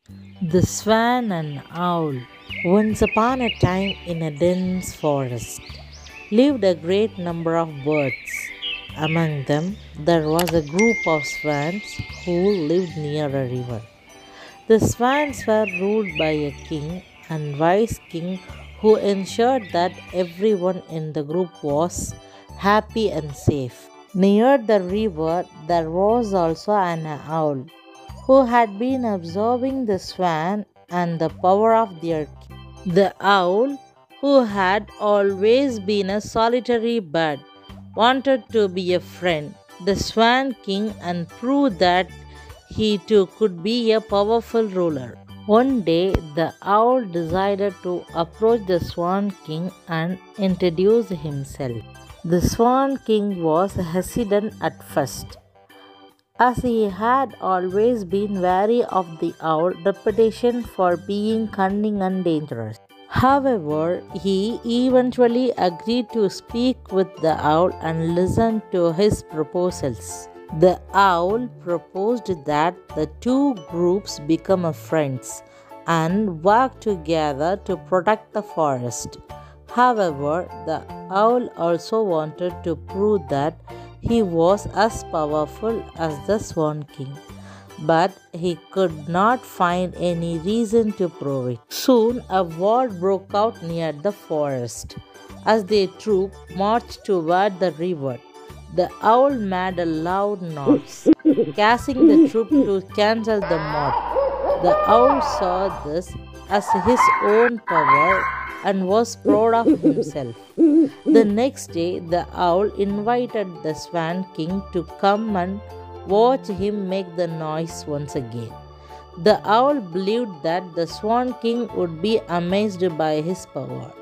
The Swan and Owl. Once upon a time, in a dense forest, lived a great number of birds. Among them, there was a group of swans who lived near a river. The swans were ruled by a king and wise king who ensured that everyone in the group was happy and safe. Near the river, there was also an owl who had been observing the swan and the power of their king. The owl, who had always been a solitary bird, wanted to be a friend, the swan king, and prove that he too could be a powerful ruler. One day, the owl decided to approach the swan king and introduce himself. The swan king was hesitant at first, as he had always been wary of the owl's reputation for being cunning and dangerous. However, he eventually agreed to speak with the owl and listen to his proposals. The owl proposed that the two groups become friends and work together to protect the forest. However, the owl also wanted to prove that he was as powerful as the Swan King, but he could not find any reason to prove it. Soon a war broke out near the forest. As the troop marched toward the river, the owl made a loud noise, casting the troop to cancel the march. The owl saw this as his own power and was proud of himself. The next day, the owl invited the Swan King to come and watch him make the noise once again. The owl believed that the Swan King would be amazed by his power.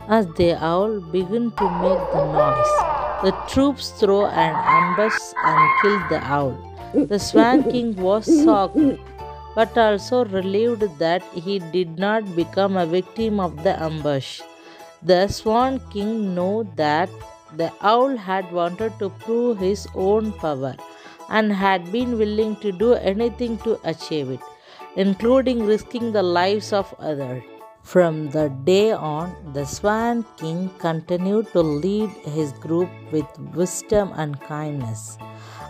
As the owl began to make the noise, the troops threw an ambush and killed the owl. The Swan King was shocked, but also relieved that he did not become a victim of the ambush. The Swan King knew that the owl had wanted to prove his own power and had been willing to do anything to achieve it, including risking the lives of others. From that day on, the Swan King continued to lead his group with wisdom and kindness,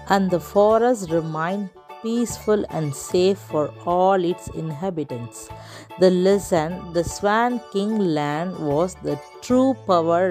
and the forest remained peaceful and safe for all its inhabitants. The lesson the Swan King learned was the true power